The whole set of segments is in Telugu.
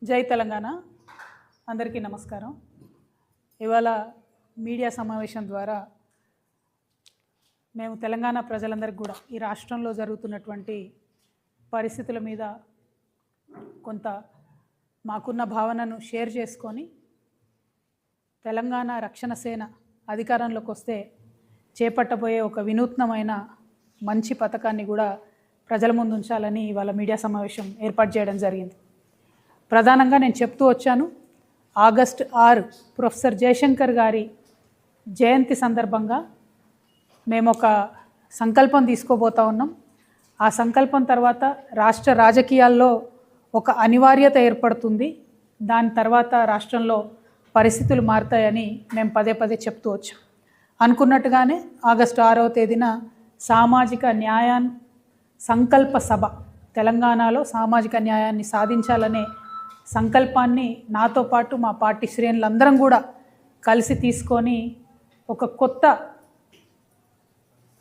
జై తెలంగాణ. అందరికీ నమస్కారం. ఇవాళ మీడియా సమావేశం ద్వారా మేము తెలంగాణ ప్రజలందరికీ కూడా ఈ రాష్ట్రంలో జరుగుతున్నటువంటి పరిస్థితుల మీద కొంత మాకున్న భావనను షేర్ చేసుకొని తెలంగాణ రక్షణ సేన అధికారంలోకి వస్తే చేపట్టబోయే ఒక వినూత్నమైన మంచి పథకాన్ని కూడా ప్రజల ముందు ఉంచాలని ఇవాళ మీడియా సమావేశం ఏర్పాటు చేయడం జరిగింది. ప్రధానంగా నేను చెప్తూ వచ్చాను, ఆగస్టు 6 ప్రొఫెసర్ జయశంకర్ గారి జయంతి సందర్భంగా మేము ఒక సంకల్పం తీసుకోబోతా ఉన్నాం. ఆ సంకల్పం తర్వాత రాష్ట్ర రాజకీయాల్లో ఒక అనివార్యత ఏర్పడుతుంది. దాని తర్వాత రాష్ట్రంలో పరిస్థితులు మారుతాయని మేము పదే పదే చెప్తూ వచ్చాం. అనుకున్నట్టుగానే ఆగస్టు 6వ తేదీన సామాజిక న్యాయాన్ని సంకల్ప సభ, తెలంగాణలో సామాజిక న్యాయాన్ని సాధించాలనే సంకల్పాన్ని నాతో పాటు మా పార్టీ శ్రేణులందరం కూడా కలిసి తీసుకొని ఒక కొత్త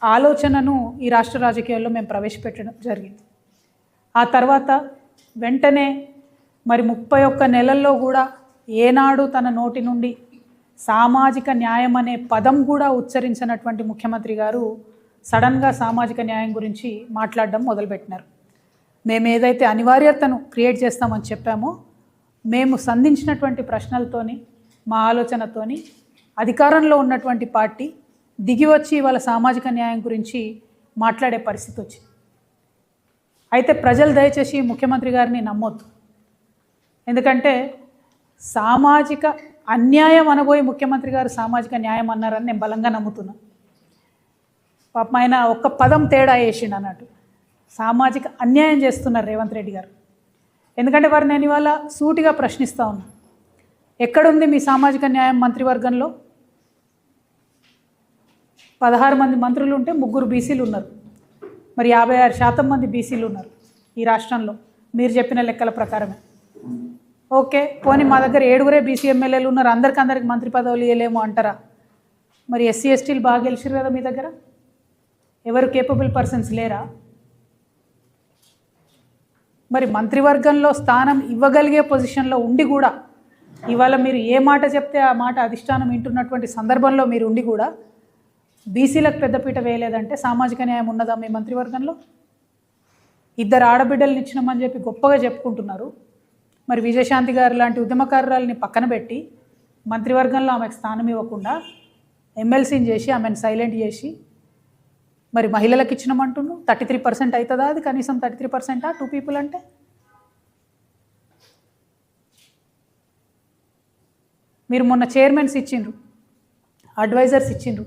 ఆలోచనను ఈ రాష్ట్ర రాజకీయాల్లో మేము ప్రవేశపెట్టడం జరిగింది. ఆ తర్వాత వెంటనే మరి 31 నెలల్లో కూడా ఏనాడు తన నోటి నుండి సామాజిక న్యాయం అనే పదం కూడా ఉచ్చరించినటువంటి ముఖ్యమంత్రి గారు సడన్గా సామాజిక న్యాయం గురించి మాట్లాడడం మొదలుపెట్టినారు. మేము ఏదైతే అనివార్యతను క్రియేట్ చేస్తామని చెప్పామో, మేము సంధించినటువంటి ప్రశ్నలతోని, మా ఆలోచనతోని అధికారంలో ఉన్నటువంటి పార్టీ దిగి వచ్చి వాళ్ళ సామాజిక న్యాయం గురించి మాట్లాడే పరిస్థితి వచ్చింది. అయితే ప్రజలు దయచేసి ముఖ్యమంత్రి గారిని నమ్మొద్దు. ఎందుకంటే సామాజిక అన్యాయం అనబోయి ముఖ్యమంత్రి గారు సామాజిక న్యాయం అన్నారని నేను బలంగా నమ్ముతున్నాను. పాపం ఆయన ఒక్క పదం తేడా వేసిండు అన్నట్టు. సామాజిక అన్యాయం చేస్తున్నారు రేవంత్ రెడ్డి గారు. ఎందుకంటే వారు నేను ఇవాళ సూటిగా ప్రశ్నిస్తూ ఉన్నా, ఎక్కడుంది మీ సామాజిక న్యాయం మంత్రివర్గంలో? 16 మంది మంత్రులు ఉంటే 3 బీసీలు ఉన్నారు. మరి 56% మంది బీసీలు ఉన్నారు ఈ రాష్ట్రంలో మీరు చెప్పిన లెక్కల ప్రకారమే. ఓకే, పోనీ మా దగ్గర 7 బీసీ ఎమ్మెల్యేలు ఉన్నారు, అందరికి మంత్రి పదవులు ఇవ్వలేము అంటారా? మరి ఎస్సీ ఎస్టీలు బాగా గెలిచారు కదా మీ దగ్గర, ఎవరు కేపబుల్ పర్సన్స్ లేరా? మరి మంత్రివర్గంలో స్థానం ఇవ్వగలిగే పొజిషన్లో ఉండి కూడా ఇవాళ మీరు ఏ మాట చెప్తే ఆ మాట అధిష్టానం వింటున్నటువంటి సందర్భంలో మీరు ఉండి కూడా బీసీలకు పెద్దపీట వేయలేదంటే సామాజిక న్యాయం ఉన్నదా మీ మంత్రివర్గంలో? 2 ఆడబిడ్డలను ఇచ్చినామని చెప్పి గొప్పగా చెప్పుకుంటున్నారు. మరి విజయశాంతి గారు లాంటి ఉద్యమకారురాలని పక్కన పెట్టి మంత్రివర్గంలో ఆమెకు స్థానం ఇవ్వకుండా ఎమ్మెల్సీని చేసి ఆమెను సైలెంట్ చేసి మరి మహిళలకు ఇచ్చినామంటున్నాను. 33% అవుతుందా? అది కనీసం 33%? 2 పీపుల్ అంటే మీరు మొన్న చైర్మన్స్ ఇచ్చిండ్రు, అడ్వైజర్స్ ఇచ్చిండ్రు.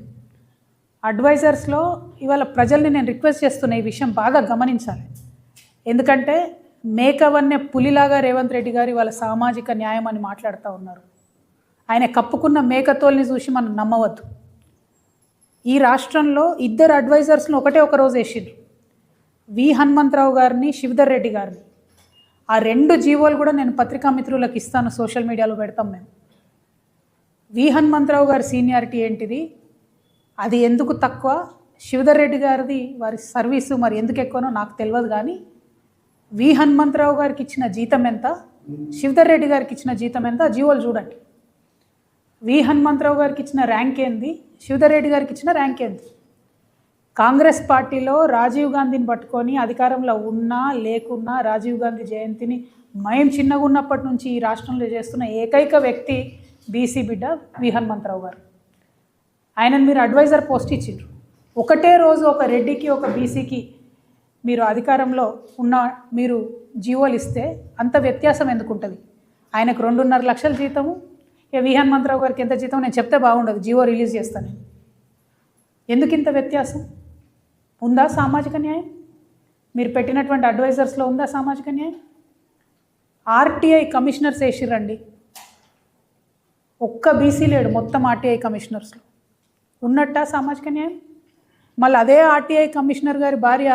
అడ్వైజర్స్లో ఇవాళ ప్రజల్ని నేను రిక్వెస్ట్ చేస్తున్నా, ఈ విషయం బాగా గమనించాలి. ఎందుకంటే మేకవన్నే పులిలాగా రేవంత్ రెడ్డి గారు ఇవాళ సామాజిక న్యాయం అని మాట్లాడుతూ ఉన్నారు. ఆయన కప్పుకున్న మేకతోల్ని చూసి మనం నమ్మవద్దు. ఈ రాష్ట్రంలో 2 అడ్వైజర్స్ను ఒక రోజు వేసిండ్రు, వి హనుమంతరావు గారిని, శివధర్ రెడ్డి గారిని. ఆ 2 జీవోలు కూడా నేను పత్రికా మిత్రులకు ఇస్తాను, సోషల్ మీడియాలో పెడతాం మేము. వి హనుమంతరావు గారి సీనియారిటీ ఏంటిది, అది ఎందుకు తక్కువ, శివధర్ రెడ్డి గారిది వారి సర్వీసు మరి ఎందుకు ఎక్కువనో నాకు తెలియదు. కానీ వి హనుమంతరావు గారికి ఇచ్చిన జీతం ఎంత, శివధర్ రెడ్డి గారికి ఇచ్చిన జీతం ఎంత, జీవోలు చూడండి. వి హనుమంతరావు గారికి ఇచ్చిన ర్యాంక్ ఏంది, శివధర్ రెడ్డి గారికి ఇచ్చిన ర్యాంక్ ఏంది? కాంగ్రెస్ పార్టీలో రాజీవ్ గాంధీని పట్టుకొని అధికారంలో ఉన్నా లేకున్నా రాజీవ్ గాంధీ జయంతిని మేము చిన్నగా ఉన్నప్పటి నుంచి ఈ రాష్ట్రంలో చేస్తున్న ఏకైక వ్యక్తి బీసీ బిడ్డ వి హనుమంతరావు గారు. ఆయనను మీరు అడ్వైజర్ పోస్ట్ ఇచ్చిండ్రు. ఒకటే రోజు ఒక రెడ్డికి ఒక బీసీకి మీరు అధికారంలో ఉన్న మీరు జీవోలు ఇస్తే అంత వ్యత్యాసం ఎందుకు ఉంటుంది? ఆయనకు 2.5 లక్షల జీతము, వి హనుమంతరావు గారికి ఎంత జీతం నేను చెప్తే బాగుండదు, జీవో రిలీజ్ చేస్తాను. ఎందుకు ఇంత వ్యత్యాసం? ఉందా సామాజిక న్యాయం? మీరు పెట్టినటువంటి అడ్వైజర్స్లో ఉందా సామాజిక న్యాయం? ఆర్టీఐ కమిషనర్స్ వేసిరండి, ఒక్క బీసీ లేడు మొత్తం ఆర్టీఐ కమిషనర్స్లో. ఉన్నట్టా సామాజిక న్యాయం? మళ్ళీ అదే ఆర్టీఐ కమిషనర్ గారి భార్య,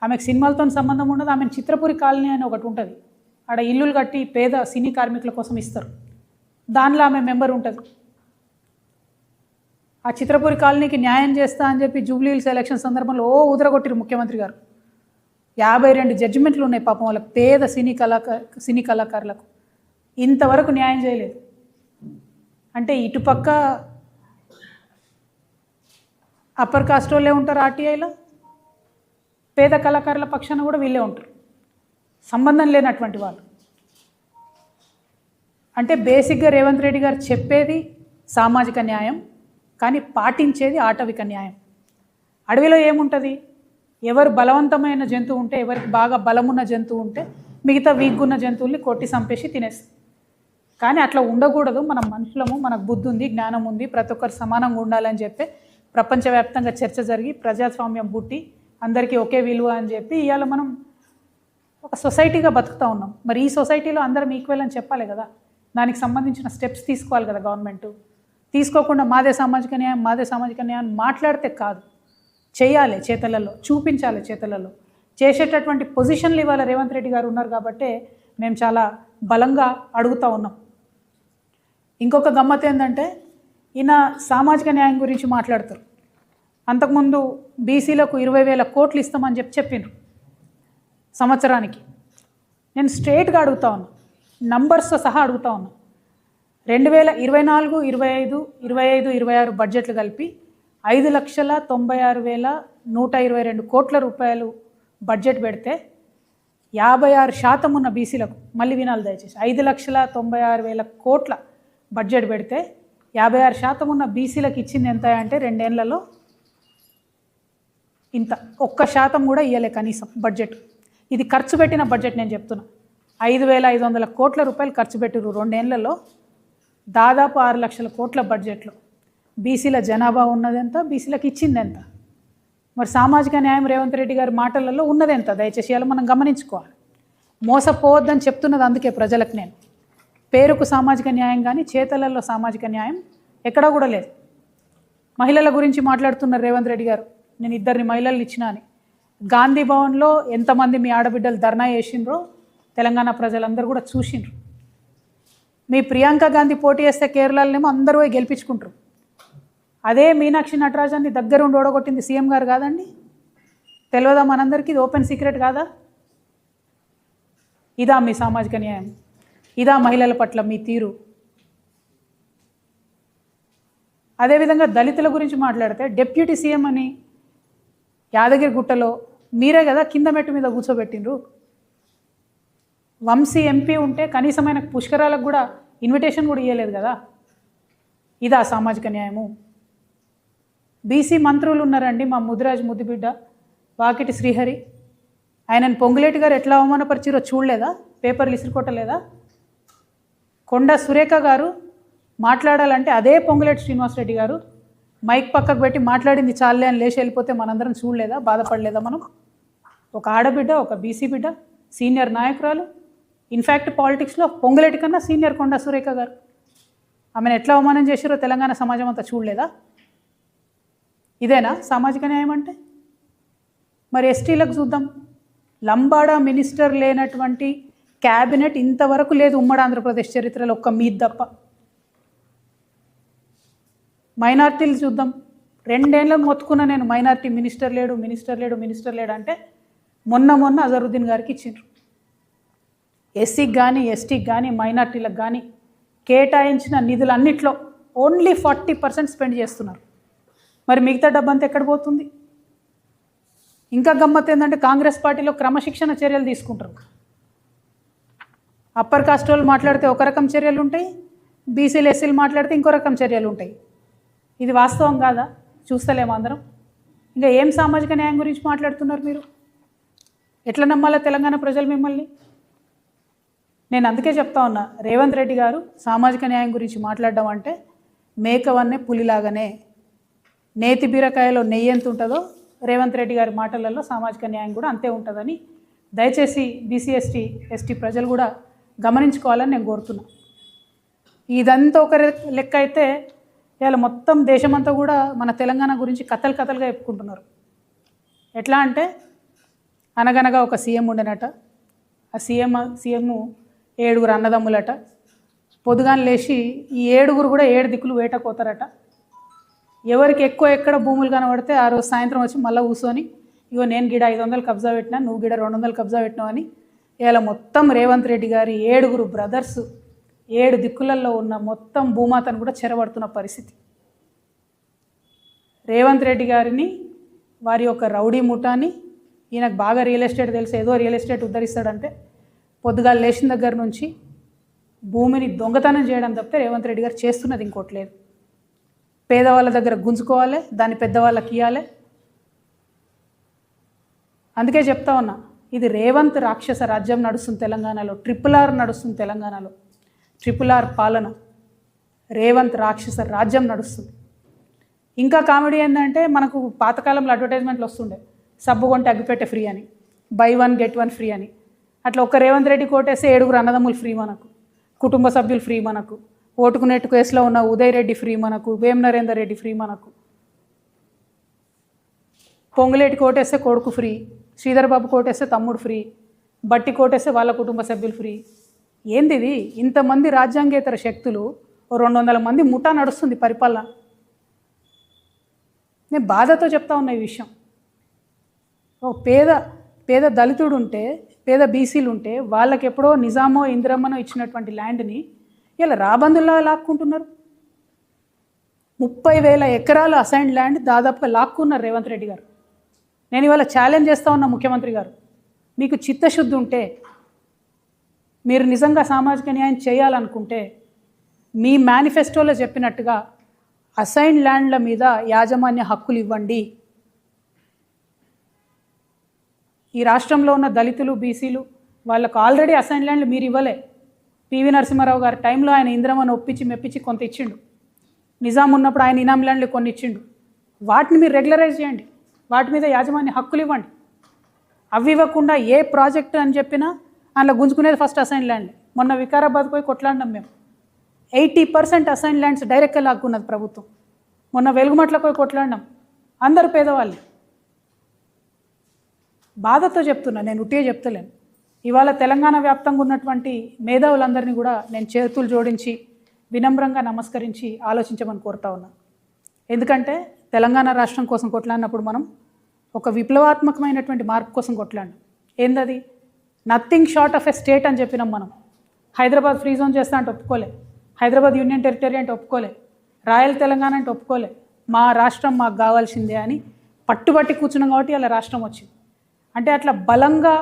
ఆమెకు సినిమాలతో సంబంధం ఉండదు, ఆమెను చిత్రపురి కాలనీ అని ఒకటి ఉంటుంది, ఆడ ఇల్లులు కట్టి పేద సినీ కార్మికుల కోసం ఇస్తారు, దానిలో ఆమె మెంబర్ ఉంటుంది. ఆ చిత్రపురి కాలనీకి న్యాయం చేస్తా అని చెప్పి జూబ్లీహిల్స్ ఎలక్షన్ సందర్భంలో ఊదరగొట్టిరు ముఖ్యమంత్రి గారు. 52 జడ్జిమెంట్లు ఉన్నాయి పాపం వాళ్ళకి, పేద సినీ కళాకారులకు. ఇంతవరకు న్యాయం చేయలేదు. అంటే ఇటుపక్క అప్పర్ కాస్ట్ వాళ్ళే ఉంటారు ఆర్టీఐలో, పేద కళాకారుల పక్షాన కూడా వీళ్ళే ఉంటారు, సంబంధం లేనటువంటి వాళ్ళు. అంటే బేసిక్గా రేవంత్ రెడ్డి గారు చెప్పేది సామాజిక న్యాయం, కానీ పాటించేది ఆటవిక న్యాయం. అడవిలో ఏముంటుంది? ఎవరు బలవంతమైన జంతువు ఉంటే, ఎవరికి బాగా బలమున్న జంతువు ఉంటే మిగతా వీక్గున్న జంతువుల్ని కొట్టి చంపేసి తినేస్తుంది. కానీ అట్లా ఉండకూడదు. మనం మనుషులము, మనకు బుద్ధి ఉంది, జ్ఞానం ఉంది, ప్రతి ఒక్కరు సమానంగా ఉండాలని చెప్పి ప్రపంచవ్యాప్తంగా చర్చ జరిగి ప్రజాస్వామ్యం పుట్టి అందరికీ ఒకే విలువ అని చెప్పి ఇవాళ మనం ఒక సొసైటీగా బతుకుతూ ఉన్నాం. మరి ఈ సొసైటీలో అందరం ఈక్వల్ అని చెప్పాలి కదా, దానికి సంబంధించిన స్టెప్స్ తీసుకోవాలి కదా గవర్నమెంట్. తీసుకోకుండా మాదే సామాజిక న్యాయం మాట్లాడితే కాదు, చేయాలి, చేతలలో చూపించాలి, చేతలలో చేసేటటువంటి పొజిషన్లు ఇవాళ రేవంత్ రెడ్డి గారు ఉన్నారు కాబట్టి మేము చాలా బలంగా అడుగుతూ ఉన్నాం. ఇంకొక గమ్మత్ ఏంటంటే ఈయన సామాజిక న్యాయం గురించి మాట్లాడతారు. అంతకుముందు బీసీలకు 20,000 కోట్లు ఇస్తామని చెప్పిండ్రు సంవత్సరానికి. నేను స్ట్రేట్గా అడుగుతా ఉన్నా, నంబర్స్తో సహా అడుగుతా ఉన్నా. 2024, 25, 26 బడ్జెట్లు కలిపి 5,96,122 కోట్ల రూపాయలు బడ్జెట్ పెడితే 56% ఉన్న బీసీలకు, మళ్ళీ వినాలి దయచేసి, 5,96,000 కోట్ల బడ్జెట్ పెడితే 56% ఉన్న బీసీలకు ఇచ్చింది ఎంత అంటే 2 ఏళ్లలో ఇంత, 1% కూడా ఇవ్వలే కనీసం బడ్జెట్. ఇది ఖర్చు పెట్టిన బడ్జెట్ నేను చెప్తున్నా. 5,500 కోట్ల రూపాయలు ఖర్చు పెట్టిరు 2 ఏళ్లలో, దాదాపు 6 లక్షల కోట్ల బడ్జెట్లో. బీసీల జనాభా ఉన్నదెంత, బీసీలకు ఇచ్చింది ఎంత? మరి సామాజిక న్యాయం రేవంత్ రెడ్డి గారి మాటలలో ఉన్నదెంత? దయచేసి ఇలా మనం గమనించుకోవాలి. మోసపోవద్దని చెప్తున్నది అందుకే ప్రజలకు నేను. పేరుకు సామాజిక న్యాయం కానీ చేతలలో సామాజిక న్యాయం ఎక్కడా కూడా లేదు. మహిళల గురించి మాట్లాడుతున్నారు రేవంత్ రెడ్డి గారు, నేను 2 మహిళలు ఇచ్చినా అని. గాంధీ భవన్లో ఎంతమంది మీ ఆడబిడ్డలు ధర్నా చేసిండ్రో తెలంగాణ ప్రజలందరూ కూడా చూసిండ్రు. మీ ప్రియాంక గాంధీ పోటీ చేస్తే కేరళలోనేమో అందరూ గెలిపించుకుంటారు. అదే మీనాక్షి నటరాజన్ని దగ్గరుండి ఓడగొట్టింది సీఎం గారు కాదండి? తెలియదా మనందరికీ? ఇది ఓపెన్ సీక్రెట్ కాదా? ఇదా మీ సామాజిక న్యాయం? ఇదా మహిళల పట్ల మీ తీరు? అదేవిధంగా దళితుల గురించి మాట్లాడితే డిప్యూటీ సీఎం అని యాదగిరి గుట్టలో మీరే కదా కింద మెట్టు మీద కూర్చోబెట్టిండ్రు. వంశీ ఎంపీ ఉంటే కనీసమైన పుష్కరాలకు కూడా ఇన్విటేషన్ కూడా ఇవ్వలేదు కదా. ఇదా సామాజిక న్యాయము? బీసీ మంత్రులు ఉన్నారండి, మా ముదిరాజ్ ముద్దుబిడ్డ వాకిటి శ్రీహరి, ఆయనను పొంగులేటి గారు ఎట్లా అవమానపరిచిరో చూడలేదా? పేపర్లు ఇసురుకొట్టలేదా? కొండ సురేఖ గారు మాట్లాడాలంటే అదే పొంగులేటి శ్రీనివాసరెడ్డి గారు మైక్ పక్కకు పెట్టి మాట్లాడింది చాలే అని లేచి వెళ్ళిపోతే మనందరం చూడలేదా? బాధపడలేదా మనం? ఒక ఆడబిడ్డ, ఒక బీసీ బిడ్డ, సీనియర్ నాయకురాలు, ఇన్ఫ్యాక్ట్ పాలిటిక్స్లో పొంగులేటి కన్నా సీనియర్ కొండ సురేఖ గారు, ఆమెను ఎట్లా అవమానం చేసిరో తెలంగాణ సమాజం అంతా చూడలేదా? ఇదేనా సామాజిక న్యాయం అంటే? మరి ఎస్టీలకు చూద్దాం. లంబాడా మినిస్టర్ లేనటువంటి క్యాబినెట్ ఇంతవరకు లేదు ఉమ్మడి ఆంధ్రప్రదేశ్ చరిత్రలో, ఒక్క మీది తప్ప. మైనార్టీలు చూద్దాం. 2 ఏళ్ళకు మొత్తుకున్న నేను, మైనార్టీ మినిస్టర్ లేడు అంటే మొన్న అజరుద్దీన్ గారికి ఇచ్చిండ్రు. ఎస్సీకి కానీ ఎస్టీకి కానీ మైనార్టీలకు కానీ కేటాయించిన నిధులన్నిట్లో ఓన్లీ 40% స్పెండ్ చేస్తున్నారు. మరి మిగతా డబ్బంతా ఎక్కడ పోతుంది? ఇంకా గమ్మత్ ఏంటంటే కాంగ్రెస్ పార్టీలో క్రమశిక్షణ చర్యలు తీసుకుంటారు. అప్పర్ కాస్ట్ వాళ్ళు మాట్లాడితే ఒక రకం చర్యలు ఉంటాయి, బీసీలు ఎస్సీలు మాట్లాడితే ఇంకో రకం చర్యలు ఉంటాయి. ఇది వాస్తవం కాదా? చూస్తలేము అందరం. ఇంకా ఏం సామాజిక న్యాయం గురించి మాట్లాడుతున్నారు మీరు? ఎట్లా నమ్మాలా తెలంగాణ ప్రజలు మిమ్మల్ని? నేను అందుకే చెప్తా ఉన్నా, రేవంత్ రెడ్డి గారు సామాజిక న్యాయం గురించి మాట్లాడడం అంటే మేకవన్నే పులిలాగానే, నేతి బీరకాయలో నెయ్యి ఎంత ఉంటుందో రేవంత్ రెడ్డి గారి మాటలలో సామాజిక న్యాయం కూడా అంతే ఉంటుందని దయచేసి బీసీ ఎస్టీ ప్రజలు కూడా గమనించుకోవాలని నేను కోరుతున్నా. ఇదంతా ఒక లెక్క అయితే ఇవాళ మొత్తం దేశమంతా కూడా మన తెలంగాణ గురించి కథలుగా చెప్పుకుంటున్నారు. ఎట్లా అంటే అనగనగా ఒక సీఎం ఉండేనట, ఆ సీఎం 7 అన్నదమ్ములట. పొద్దుగాన లేచి ఈ 7 కూడా 7 దిక్కులు వేటకోతారట. ఎవరికి ఎక్కువ ఎక్కడ భూములు కనబడితే ఆ రోజు సాయంత్రం వచ్చి మళ్ళీ కూర్చొని, ఇగో నేను గిడ 500 కబ్జా పెట్టినా, నువ్వు గిడ 200 కబ్జా పెట్టినావు అని ఇవాళ మొత్తం రేవంత్ రెడ్డి గారి 7 బ్రదర్స్ 7 దిక్కులలో ఉన్న మొత్తం భూమాతను కూడా చెరబడుతున్న పరిస్థితి. రేవంత్ రెడ్డి గారిని వారి యొక్క రౌడీ ముఠాని, ఈయనకు బాగా రియల్ ఎస్టేట్ తెలిసి ఏదో రియల్ ఎస్టేట్ ఉద్ధరిస్తాడంటే పొద్దుగాలు లేచిన దగ్గర నుంచి భూమిని దొంగతనం చేయడం తప్పితే రేవంత్ రెడ్డి గారు చేస్తున్నది ఇంకోట్లేదు. పేదవాళ్ళ దగ్గర గుంజుకోవాలి, దాన్ని పెద్దవాళ్ళకి ఇవ్వాలి. అందుకే చెప్తా ఉన్నా, ఇది రేవంత్ రాక్షస రాజ్యం నడుస్తుంది తెలంగాణలో, RRR నడుస్తుంది తెలంగాణలో, RRR పాలన, రేవంత్ రాక్షస రాజ్యం నడుస్తుంది. ఇంకా కామెడీ ఏంటంటే మనకు పాతకాలంలో అడ్వర్టైజ్మెంట్లు వస్తుండే, సబ్బు కొంటే అగ్గిపెట్టె ఫ్రీ అని, buy 1 get 1 ఫ్రీ అని. అట్లా ఒక రేవంత్ రెడ్డి కోటేస్తే 7 అన్నదమ్ములు ఫ్రీ మనకు, కుటుంబ సభ్యులు ఫ్రీ మనకు, ఓటుకు నెట్టు కేసులో ఉన్న ఉదయ్ రెడ్డి ఫ్రీ మనకు, వేం నరేందర్ రెడ్డి ఫ్రీ మనకు, పొంగులేటి కోటేస్తే కొడుకు ఫ్రీ, శ్రీధర్ బాబు కోటేస్తే తమ్ముడు ఫ్రీ, బట్టి కోటేస్తే వాళ్ళ కుటుంబ సభ్యులు ఫ్రీ. ఏంది ఇది? ఇంతమంది రాజ్యాంగేతర శక్తులు, 200 మంది ముఠా నడుస్తుంది పరిపాలన. నేను బాధతో చెప్తా ఉన్నా ఈ విషయం. ఓ పేద దళితుడు ఉంటే, పేద బీసీలు ఉంటే వాళ్ళకి ఎప్పుడో నిజామో ఇందిరమ్మనో ఇచ్చినటువంటి ల్యాండ్ని ఇలా రాబందుల్లా లాక్కుంటున్నారు. 30,000 ఎకరాల అసైన్డ్ ల్యాండ్ దాదాపుగా లాక్కున్నారు రేవంత్ రెడ్డి గారు. నేను ఇవాళ ఛాలెంజ్ చేస్తూ ఉన్నా ముఖ్యమంత్రి గారు, మీకు చిత్తశుద్ధి ఉంటే, మీరు నిజంగా సామాజిక న్యాయం చేయాలనుకుంటే, మీ మేనిఫెస్టోలో చెప్పినట్టుగా అసైన్డ్ ల్యాండ్ల మీద యాజమాన్య హక్కులు ఇవ్వండి. ఈ రాష్ట్రంలో ఉన్న దళితులు, బీసీలు వాళ్ళకు ఆల్రెడీ అసైన్డ్ ల్యాండ్లు మీరు ఇవ్వలే. పివి నరసింహారావు గారి టైంలో ఆయన ఇందిరమ్మను ఒప్పించి మెప్పించి కొంత ఇచ్చిండు. నిజాం ఉన్నప్పుడు ఆయన ఇనాం ల్యాండ్లు కొన్ని ఇచ్చిండు. వాటిని మీరు రెగ్యులరైజ్ చేయండి, వాటి మీద యాజమాన్య హక్కులు ఇవ్వండి. అవి ఇవ్వకుండా ఏ ప్రాజెక్టు అని చెప్పినా అందులో గుంజుకునేది ఫస్ట్ అసైన్ ల్యాండ్. మొన్న వికారాబాద్ పోయి కొట్లాడినాం మేము, 80% అసైన్ ల్యాండ్స్ డైరెక్ట్గా లాక్కున్నది ప్రభుత్వం. మొన్న వెలుగుమట్ల పోయి కొట్లాడినాం, అందరూ పేదవాళ్ళు. బాధతో చెప్తున్నా, నేను ఉట్టిగా చెప్తలేను. ఇవాళ తెలంగాణ వ్యాప్తంగా ఉన్నటువంటి మేధావులందరినీ కూడా నేను చేతులు జోడించి వినమ్రంగా నమస్కరించి ఆలోచించమని కోరుతా ఉన్నా. ఎందుకంటే తెలంగాణ రాష్ట్రం కోసం కొట్లాడినప్పుడు మనం ఒక విప్లవాత్మకమైనటువంటి మార్పు కోసం కొట్లాడినాం. ఏందది? Nothing short of a state అని చెప్పినాం మనం. హైదరాబాద్ ఫ్రీ జోన్ చేస్తా అంటే ఒప్పుకోలే, హైదరాబాద్ యూనియన్ టెరిటరీ అంటే ఒప్పుకోలే, రాయల్ తెలంగాణ అంటే ఒప్పుకోలే. మా రాష్ట్రం మాకు కావాల్సిందే అని పట్టుబట్టి కూర్చున్నాం కాబట్టి అలా రాష్ట్రం వచ్చింది. అంటే అట్లా బలంగా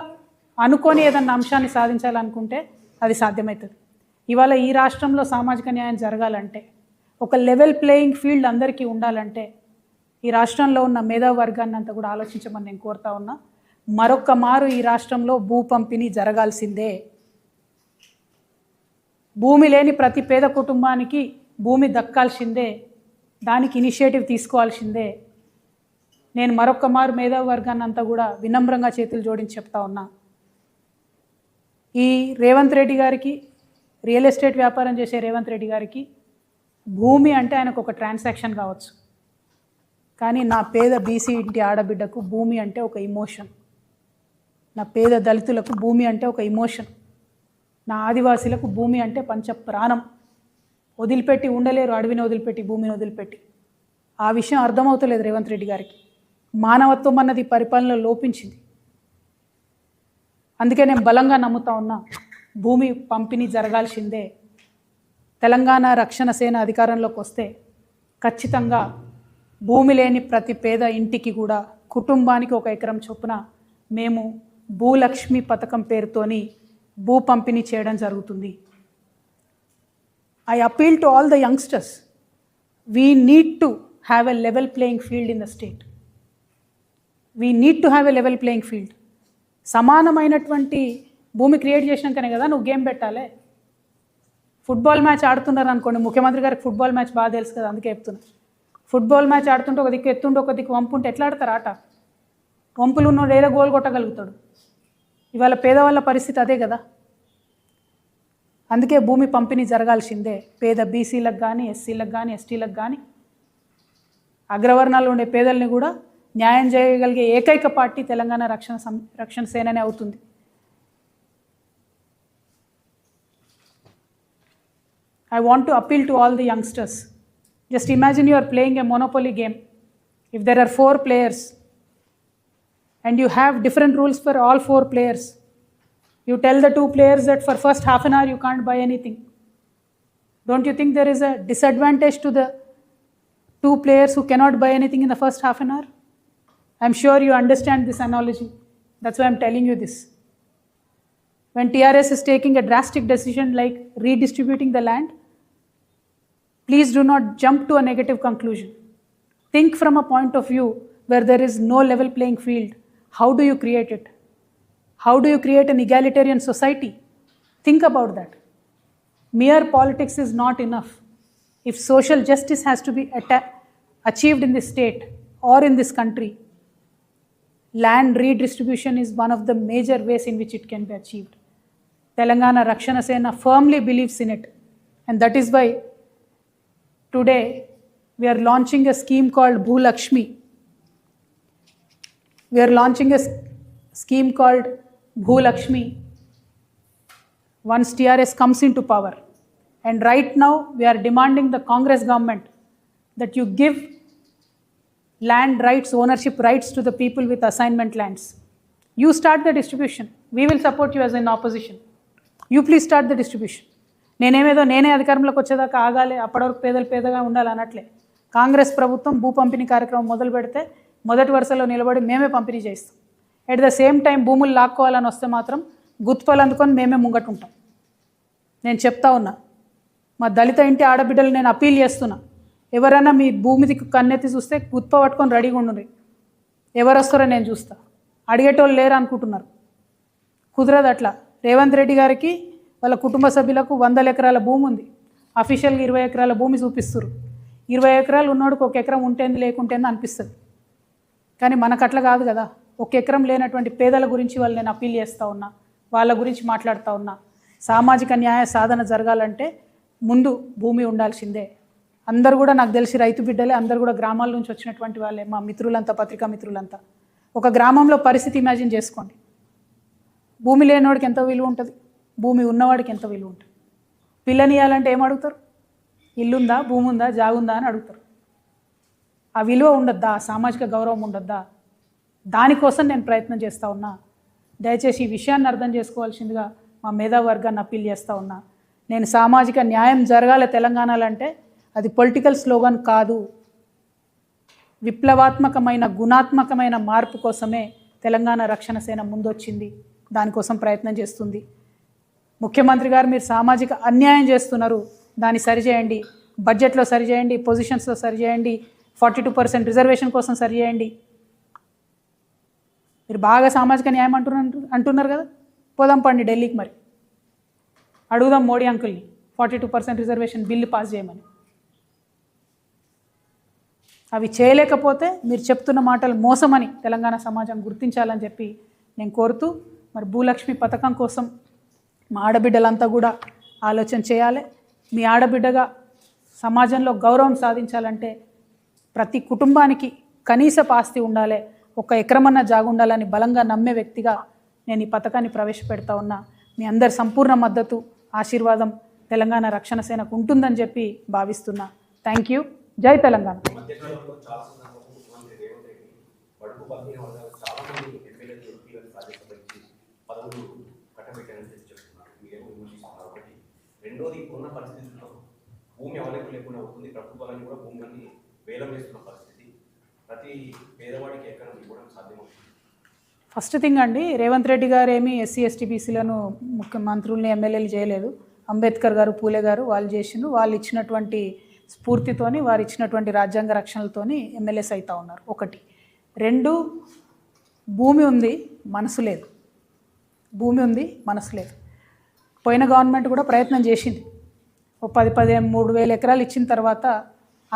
అనుకొని ఏదన్నా అంశాన్ని సాధించాలనుకుంటే అది సాధ్యమవుతుంది. ఇవాళ ఈ రాష్ట్రంలో సామాజిక న్యాయం జరగాలంటే, ఒక లెవెల్ ప్లేయింగ్ ఫీల్డ్ అందరికీ ఉండాలంటే, ఈ రాష్ట్రంలో ఉన్న మేధావి వర్గాన్ని అంతా కూడా ఆలోచించమని నేను కోరుతా ఉన్నా. మరొక్క మారు ఈ రాష్ట్రంలో భూ పంపిణీ జరగాల్సిందే. భూమి లేని ప్రతి పేద కుటుంబానికి భూమి దక్కాల్సిందే, దానికి ఇనిషియేటివ్ తీసుకోవాల్సిందే. నేను మరొక్క మారు మేధావి వర్గాన్ని అంతా కూడా వినమ్రంగా చేతులు జోడించి చెప్తా ఉన్నా. ఈ రేవంత్ రెడ్డి గారికి, రియల్ ఎస్టేట్ వ్యాపారం చేసే రేవంత్ రెడ్డి గారికి భూమి అంటే ఆయనకు ఒక ట్రాన్సాక్షన్ కావచ్చు, కానీ నా పేద బీసీ ఇంటి ఆడబిడ్డకు భూమి అంటే ఒక ఇమోషన్, నా పేద దళితులకు భూమి అంటే ఒక ఇమోషన్, నా ఆదివాసీలకు భూమి అంటే పంచ ప్రాణం. వదిలిపెట్టి ఉండలేరు, అడవిని వదిలిపెట్టి, భూమిని వదిలిపెట్టి. ఆ విషయం అర్థమవుతలేదు రేవంత్ రెడ్డి గారికి. మానవత్వం అన్నది పరిపాలనలో లోపించింది. అందుకే నేను బలంగా నమ్ముతా ఉన్నా, భూమి పంపిణీ జరగాల్సిందే. తెలంగాణ రక్షణ సేన అధికారంలోకి వస్తే ఖచ్చితంగా భూమి లేని ప్రతి పేద ఇంటికి కూడా కుటుంబానికి 1 ఎకరం చొప్పున మేము భూలక్ష్మి పథకం పేరుతోని భూ పంపిణీ చేయడం జరుగుతుంది. I appeal to all the youngsters. We need to have a level playing field in the state. We need to have a level playing field. సమానమైనటువంటి భూమి క్రియేట్ చేసినాకనే కదా నువ్వు గేమ్ పెట్టాలి. ఫుట్బాల్ మ్యాచ్ ఆడుతున్నారు అనుకోండి, ముఖ్యమంత్రి గారికి ఫుట్బాల్ మ్యాచ్ బాగా తెలుసు కదా, అందుకే చెప్తున్నా. ఫుట్బాల్ మ్యాచ్ ఆడుతుంటే ఒక దిక్కు ఎత్తుంటే ఒక దిక్కు వంపు ఉంటే ఎట్లా ఆడతారు ఆట? వంపులు ఉన్నోడు ఏదో గోల్ కొట్టగలుగుతాడు. ఇవాళ పేదవాళ్ళ పరిస్థితి అదే కదా. అందుకే భూమి పంపిణీ జరగాల్సిందే. పేద బీసీలకు కానీ, ఎస్సీలకు కానీ, ఎస్టీలకు కానీ, అగ్రవర్ణాలు ఉండే పేదల్ని కూడా న్యాయం చేయగలిగే ఏకైక పార్టీ తెలంగాణ రక్షణ సేననే అవుతుంది. I want to appeal to all the youngsters. Just imagine you are playing a monopoly game. If there are 4 players and you have different rules for all 4 players, you tell the 2 players that for first half an hour you can't buy anything. Don't you think there is a disadvantage to the two players who cannot buy anything in the first half an hour? I'm sure you understand this analogy. That's why I'm telling you this. When TRS is taking a drastic decision like redistributing the land, please do not jump to a negative conclusion. Think from a point of view where there is no level playing field. How do you create it? How do you create an egalitarian society? Think about that. Mere politics is not enough. If social justice has to be achieved in this state or in this country, land redistribution is one of the major ways in which it can be achieved. Telangana Rakshana Sena firmly believes in it, and that is why today we are launching a scheme called Bhulakshmi. We are launching a scheme called Bhulakshmi once TRS comes into power. And right now we are demanding the Congress government that you give land rights, ownership rights to the people with assignment lands. You start the distribution. We will support you as an opposition. You please start the distribution. నేనే అధికారంలోకి వచ్చేదాకా ఆగాలి, అప్పటి వరకు పేదలు పేదగా ఉండాలి అనట్లే. కాంగ్రెస్ ప్రభుత్వం భూ పంపిణీ కార్యక్రమం మొదలు పెడితే మొదటి వరుసలో నిలబడి మేమే పంపిణీ చేస్తాం. ఎట్ ద సేమ్ టైం భూములు లాక్కోవాలని వస్తే మాత్రం గుత్పలు అందుకొని మేమే ముంగటుంటాం. నేను చెప్తా ఉన్నా, మా దళిత ఇంటి ఆడబిడ్డలు నేను అప్పీల్ చేస్తున్నా, ఎవరైనా మీ భూమికి కన్నెత్తి చూస్తే గుత్ప పట్టుకొని రెడీగా ఉండండి. ఎవరు వస్తారో నేను చూస్తా. అడిగేటోళ్ళు లేరు అనుకుంటున్నారు, కుదరదు అట్లా. రేవంత్ రెడ్డి గారికి వాళ్ళ కుటుంబ సభ్యులకు 100 ఎకరాల భూమి ఉంది. అఫీషియల్గా 20 ఎకరాల భూమి చూపిస్తారు. 20 ఎకరాలు ఉన్నోడికి 1 ఎకరం ఉంటేంది లేకుంటేంది అనిపిస్తుంది. కానీ మనకు అట్లా కాదు కదా. 1 ఎకరం లేనటువంటి పేదల గురించి వాళ్ళు నేను అప్పీల్ చేస్తూ ఉన్నా, వాళ్ళ గురించి మాట్లాడుతూ ఉన్నా. సామాజిక న్యాయ సాధన జరగాలంటే ముందు భూమి ఉండాల్సిందే. అందరు కూడా నాకు తెలిసి రైతు బిడ్డలే, అందరు కూడా గ్రామాల నుంచి వచ్చినటువంటి వాళ్ళే, మా మిత్రులంతా, పత్రికా మిత్రులంతా. ఒక గ్రామంలో పరిస్థితి ఇమాజిన్ చేసుకోండి. భూమి లేనివాడికి ఎంత విలువ ఉంటుంది, భూమి ఉన్నవాడికి ఎంత విలువ ఉంటుంది. పిల్లనియాలంటే ఏం అడుగుతారు? ఇల్లుందా, భూమి ఉందా, జాగుందా అని అడుగుతారు. ఆ విలువ ఉండద్దా, సామాజిక గౌరవం ఉండద్దా? దానికోసం నేను ప్రయత్నం చేస్తూ ఉన్నా. దయచేసి ఈ విషయాన్ని అర్థం చేసుకోవాల్సిందిగా మా మేధావర్గాన్ని అప్పీల్ చేస్తూ ఉన్నా. నేను సామాజిక న్యాయం జరగాలి తెలంగాణలో అంటే అది పొలిటికల్ స్లోగన్ కాదు. విప్లవాత్మకమైన గుణాత్మకమైన మార్పు కోసమే తెలంగాణ రక్షణ సేన ముందొచ్చింది. దానికోసం ప్రయత్నం చేస్తుంది. ముఖ్యమంత్రి గారు మీరు సామాజిక అన్యాయం చేస్తున్నారు, దాన్ని సరిచేయండి. బడ్జెట్లో సరిచేయండి, పొజిషన్స్లో సరిచేయండి, 42% రిజర్వేషన్ కోసం సరిచేయండి. మీరు బాగా సామాజిక న్యాయం అంటున్నారు కదా, పోదాం పండి ఢిల్లీకి, మరి అడుగుదాం మోడీ అంకుల్ని 42% రిజర్వేషన్ బిల్లు పాస్ చేయమని. అవి చేయలేకపోతే మీరు చెప్తున్న మాటలు మోసమని తెలంగాణ సమాజం గుర్తించాలని చెప్పి నేను కోరుతూ, మరి భూలక్ష్మి పథకం కోసం మా ఆడబిడ్డలంతా కూడా ఆలోచన చేయాలి. మీ ఆడబిడ్డగా సమాజంలో గౌరవం సాధించాలంటే ప్రతి కుటుంబానికి కనీసపు ఆస్తి ఉండాలి, 1 ఎకరమన్నా జాగు ఉండాలని బలంగా నమ్మే వ్యక్తిగా నేను ఈ పథకాన్ని ప్రవేశపెడతా ఉన్నా. మీ అందరి సంపూర్ణ మద్దతు, ఆశీర్వాదం తెలంగాణ రక్షణ సేనకు ఉంటుందని చెప్పి భావిస్తున్నా. Thank you. జై తెలంగాణ. రెండోది, ఇప్పుడున్న పరిస్థితుల్లో భూమి అవైలబుల్ లేకుండా అవుతుంది. ప్రభుత్వాలన్నీ కూడా భూములన్నీ వేలం వేస్తున్న పరిస్థితి. ప్రతి పేదవాడికి ఎకరం ఇవ్వడం సాధ్యమవుతుంది. ఫస్ట్ థింగ్ అండి, రేవంత్ రెడ్డి గారు ఏమీ ఎస్సీ ఎస్టీ బీసీలను ముఖ్యమంత్రుల్ని ఎమ్మెల్యేలు చేయలేదు. అంబేద్కర్ గారు, పూలే గారు వాళ్ళు చేసిండ్రు. వాళ్ళు ఇచ్చినటువంటి స్ఫూర్తితోని, వారు ఇచ్చినటువంటి రాజ్యాంగ రక్షణలతోని ఎమ్మెల్యేస్ అవుతూ ఉన్నారు. 1. 2, భూమి ఉంది, మనసు లేదు. భూమి ఉంది, మనసు లేదు. పోయిన గవర్నమెంట్ కూడా ప్రయత్నం చేసింది. 13,000 ఎకరాలు ఇచ్చిన తర్వాత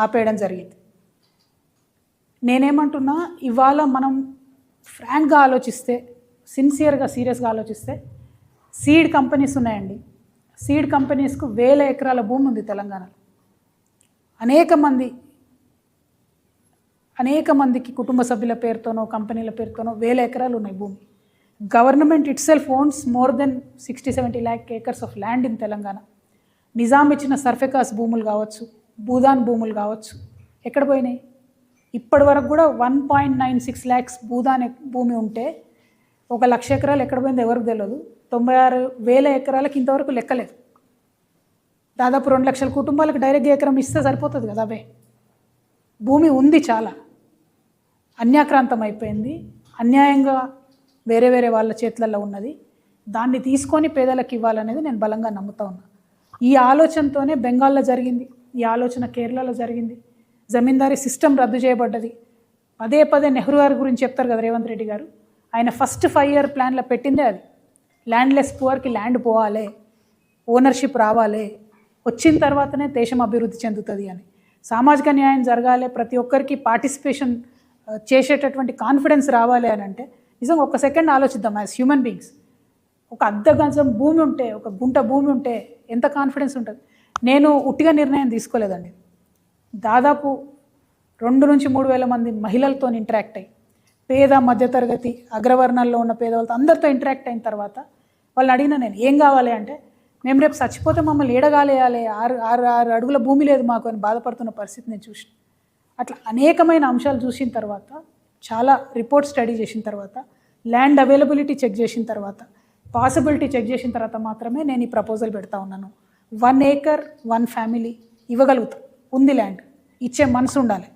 ఆపేయడం జరిగింది. నేనేమంటున్నా, ఇవాళ మనం ఫ్రాంక్గా ఆలోచిస్తే, సిన్సియర్గా, సీరియస్గా ఆలోచిస్తే, సీడ్ కంపెనీస్ ఉన్నాయండి. సీడ్ కంపెనీస్కు 1000 ఎకరాల భూమి ఉంది తెలంగాణలో. అనేక మందికి కుటుంబ సభ్యుల పేరుతోనో, కంపెనీల పేరుతోనో 1000 ఎకరాలు ఉన్నాయి భూమి. Government itself owns more then 60-70 lakh acres of land in Telangana. Nizam ఇచ్చిన సర్ఫెకాస్ భూములు కావచ్చు, భూదాన్ భూములు కావచ్చు, ఎక్కడ పోయినాయి? ఇప్పటి వరకు కూడా 1.96 lakhs భూదాన్ భూమి ఉంటే 1,00,000 ఎకరాలు ఎక్కడ పోయిందో ఎవరికి తెలియదు. 96,000 ఎకరాలకు ఇంతవరకు లెక్కలేదు. దాదాపు 2 లక్షల కుటుంబాలకు డైరెక్ట్గా ఎకరం ఇస్తే సరిపోతుంది కదా అవే. భూమి ఉంది చాలా, అన్యాక్రాంతం అయిపోయింది, అన్యాయంగా వేరే వేరే వాళ్ళ చేతులలో ఉన్నది. దాన్ని తీసుకొని పేదలకు ఇవ్వాలనేది నేను బలంగా నమ్ముతా ఉన్నా. ఈ ఆలోచనతోనే బెంగాల్లో జరిగింది, ఈ ఆలోచన కేరళలో జరిగింది. జమీందారీ సిస్టమ్ రద్దు చేయబడ్డది. పదే పదే నెహ్రూ గారి గురించి చెప్తారు కదా రేవంత్ రెడ్డి గారు. ఆయన ఫస్ట్ 5 ఇయర్ ప్లాన్లో పెట్టిందే అది. ల్యాండ్లెస్ పువర్కి ల్యాండ్ పోవాలి, ఓనర్షిప్ రావాలి, వచ్చిన తర్వాతనే దేశం అభివృద్ధి చెందుతుంది అని. సామాజిక న్యాయం జరగాలి, ప్రతి ఒక్కరికి పార్టిసిపేషన్ చేసేటటువంటి కాన్ఫిడెన్స్ రావాలి అని అంటే నిజంగా ఒక సెకండ్ ఆలోచిద్దాం. యాజ్ హ్యూమన్ బీయింగ్స్ ఒక అర్ధ గజం భూమి ఉంటే, ఒక గుంట భూమి ఉంటే ఎంత కాన్ఫిడెన్స్ ఉంటుంది. నేను ఉట్టిగా నిర్ణయం తీసుకోలేదండి. దాదాపు 2 నుంచి 3 వేల మంది మహిళలతో ఇంటరాక్ట్ అయ్యి, పేద మధ్యతరగతి అగ్రవర్ణాల్లో ఉన్న పేదవాళ్ళతో అందరితో ఇంటరాక్ట్ అయిన తర్వాత వాళ్ళని అడిగిన నేను ఏం కావాలి అంటే, మేము రేపు చచ్చిపోతే మమ్మల్ని ఏడగాలేయాలి, 6 అడుగుల భూమి లేదు మాకు అని బాధపడుతున్న పరిస్థితి నేను చూసిన. అట్లా అనేకమైన అంశాలు చూసిన తర్వాత, చాలా రిపోర్ట్ స్టడీ చేసిన తర్వాత, ల్యాండ్ అవైలబిలిటీ చెక్ చేసిన తర్వాత, పాసిబిలిటీ చెక్ చేసిన తర్వాత మాత్రమే నేను ఈ ప్రపోజల్ పెడతా ఉన్నాను. 1 acre 1 family ఇవ్వగలుగుతాం. ఉంది ల్యాండ్, ఇచ్చే మనసు ఉండాలి.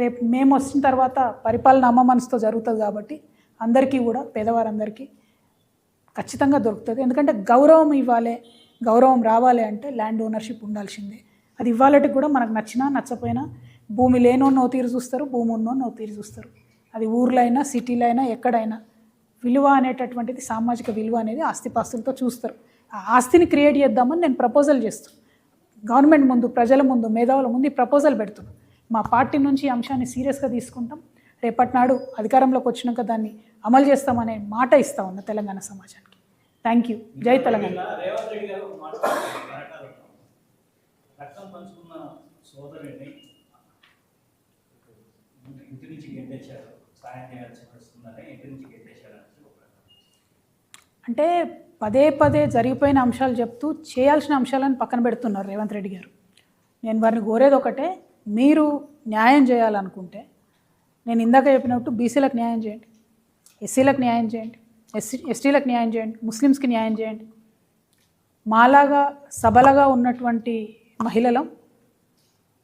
రేపు మేము వచ్చిన తర్వాత పరిపాలన అమ్మ మనసుతో జరుగుతుంది కాబట్టి అందరికీ కూడా, పేదవారందరికీ ఖచ్చితంగా దొరుకుతుంది. ఎందుకంటే గౌరవం ఇవ్వాలి, గౌరవం రావాలి అంటే ల్యాండ్ ఓనర్షిప్ ఉండాల్సిందే. అది ఇవ్వాలంటే కూడా మనకు నచ్చినా నచ్చపోయినా భూమి లేనో తీరు చూస్తారు, భూమి ఉన్నో తీరు చూస్తారు. అది ఊర్లో అయినా సిటీలో అయినా ఎక్కడైనా విలువ అనేటటువంటిది, సామాజిక విలువ అనేది ఆస్తిపాస్తులతో చూస్తారు. ఆ ఆస్తిని క్రియేట్ చేద్దామని నేను ప్రపోజల్ చేస్తాను. గవర్నమెంట్ ముందు, ప్రజల ముందు, మేధావుల ముందు ఈ ప్రపోజల్ పెడుతున్నాను. మా పార్టీ నుంచి ఈ అంశాన్ని సీరియస్గా తీసుకుంటాం. రేపటి నాడు అధికారంలోకి వచ్చినాక దాన్ని అమలు చేస్తామనే మాట ఇస్తా ఉన్నా తెలంగాణ సమాజానికి. Thank you. జై తెలంగాణ. రేవంత్ రెడ్డి గారు రక్తం పంచుకున్న సోదరుడిని ఇంటి నుంచి గెట్టేశారు, సాయం చేయాల్సి వస్తుందని ఇంటి నుంచి గెట్టేశారు అంటే పదే పదే జరిగిపోయిన అంశాలు చెప్తూ చేయాల్సిన అంశాలను పక్కన పెడుతున్నారు రేవంత్ రెడ్డి గారు. నేను వారిని కోరేది ఒకటే, మీరు న్యాయం చేయాలనుకుంటే నేను ఇందాక చెప్పినట్టు బీసీలకు న్యాయం చేయండి, ఎస్సీలకు న్యాయం చేయండి, ఎస్టీలకు న్యాయం చేయండి, ముస్లిమ్స్కి న్యాయం చేయండి. మాలాగా సబలగా ఉన్నటువంటి మహిళలం,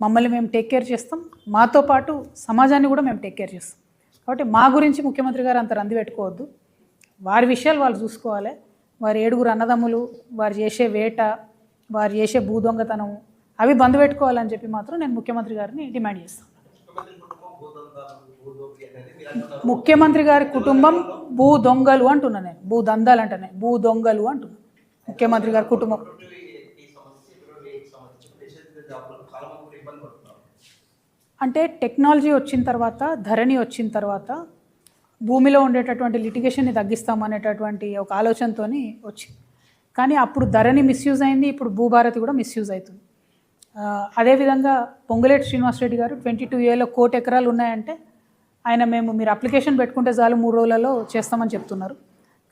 మమ్మల్ని మేము టేక్ కేర్ చేస్తాం, మాతో పాటు సమాజాన్ని కూడా మేము టేక్ కేర్ చేస్తాం. కాబట్టి మా గురించి ముఖ్యమంత్రి గారు అంత రంది పెట్టుకోవద్దు. వారి విషయాలు వాళ్ళు చూసుకోవాలి. వారి 7 అన్నదమ్ములు, వారు చేసే వేట, వారు చేసే భూ దొంగతనం అవి బంద్ పెట్టుకోవాలని చెప్పి మాత్రం నేను ముఖ్యమంత్రి గారిని డిమాండ్ చేస్తాను. ముఖ్యమంత్రి గారి కుటుంబం భూ దొంగలు అంటున్నా నేను, భూ దందాలు అంటేనే భూ దొంగలు అంటున్నా. ముఖ్యమంత్రి గారి కుటుంబం అంటే టెక్నాలజీ వచ్చిన తర్వాత, ధరణి వచ్చిన తర్వాత భూమిలో ఉండేటటువంటి లిటిగేషన్ని తగ్గిస్తామనేటటువంటి ఒక ఆలోచనతో వచ్చింది. కానీ అప్పుడు ధరణి మిస్యూజ్ అయింది, ఇప్పుడు భూభారతి కూడా మిస్యూజ్ అవుతుంది. అదేవిధంగా పొంగులేటి శ్రీనివాసరెడ్డి గారు 22Aలో 1 కోటి ఎకరాలు ఉన్నాయంటే ఆయన మీరు అప్లికేషన్ పెట్టుకుంటే చాలు 3 రోజులలో చేస్తామని చెప్తున్నారు.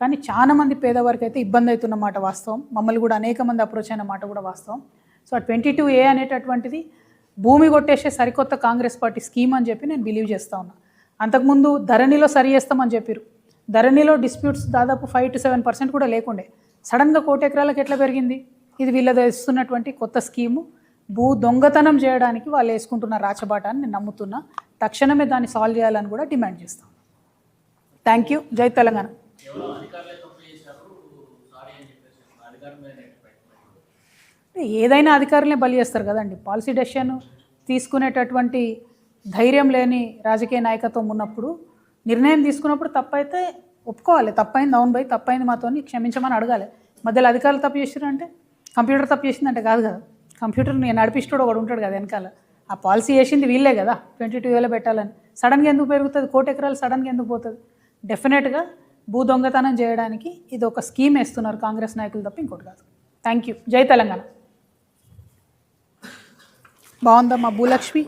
కానీ చాలామంది పేదవారికి అయితే ఇబ్బంది అవుతున్న మాట వాస్తవం. మమ్మల్ని కూడా అనేక మంది అప్రోచ్ అయిన మాట కూడా వాస్తవం. సో 22A అనేటటువంటిది భూమి కొట్టేసే సరికొత్త కాంగ్రెస్ పార్టీ స్కీమ్ అని చెప్పి నేను బిలీవ్ చేస్తూ ఉన్నా. అంతకుముందు ధరణిలో సరి చేస్తామని చెప్పారు. ధరణిలో డిస్ప్యూట్స్ దాదాపు 5 to 7% కూడా లేకుండే. సడన్గా 1 కోటి ఎకరాలకు ఎట్లా పెరిగింది? ఇది వీళ్ళది ఇస్తున్నటువంటి కొత్త స్కీము. భూ దొంగతనం చేయడానికి వాళ్ళు వేసుకుంటున్న రాచబాట అని నేను నమ్ముతున్నా. తక్షణమే దాన్ని సాల్వ్ చేయాలని కూడా డిమాండ్ చేస్తాం. Thank you. జై తెలంగాణ. ఏదైనా అధికారులనే బలి చేస్తారు కదండి. పాలసీ డెసిషన్ తీసుకునేటటువంటి ధైర్యం లేని రాజకీయ నాయకత్వం ఉన్నప్పుడు, నిర్ణయం తీసుకున్నప్పుడు తప్పైతే ఒప్పుకోవాలి. తప్పైంది, అవును భయ్ తప్పైంది, మాతో క్షమించమని అడగాలి. మధ్యలో అధికారులు తప్పు చేసారంటే, కంప్యూటర్ తప్పు చేసిందంటే కాదు కదా. కంప్యూటర్ నేను నడిపిస్తాడు ఒకడు ఉంటాడు కదా వెనకాల. ఆ పాలసీ చేసింది వీళ్ళే కదా 22Aలో పెట్టాలని. సడన్గా ఎందుకు పెరుగుతుంది? 1 కోటి ఎకరాలు సడన్గా ఎందుకు పోతుంది? డెఫినెట్గా భూ దొంగతనం చేయడానికి ఇది ఒక స్కీమ్ వేస్తున్నారు కాంగ్రెస్ నాయకులు తప్ప ఇంకోటి కాదు. Thank you. జై తెలంగాణ. బాగుందా మా భూలక్ష్మి?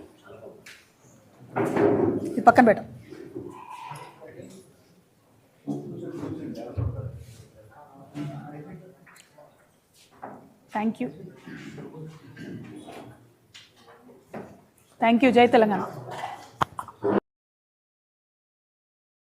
ఇది పక్కన పెట్ట. Thank you. Thank you. జై తెలంగాణ.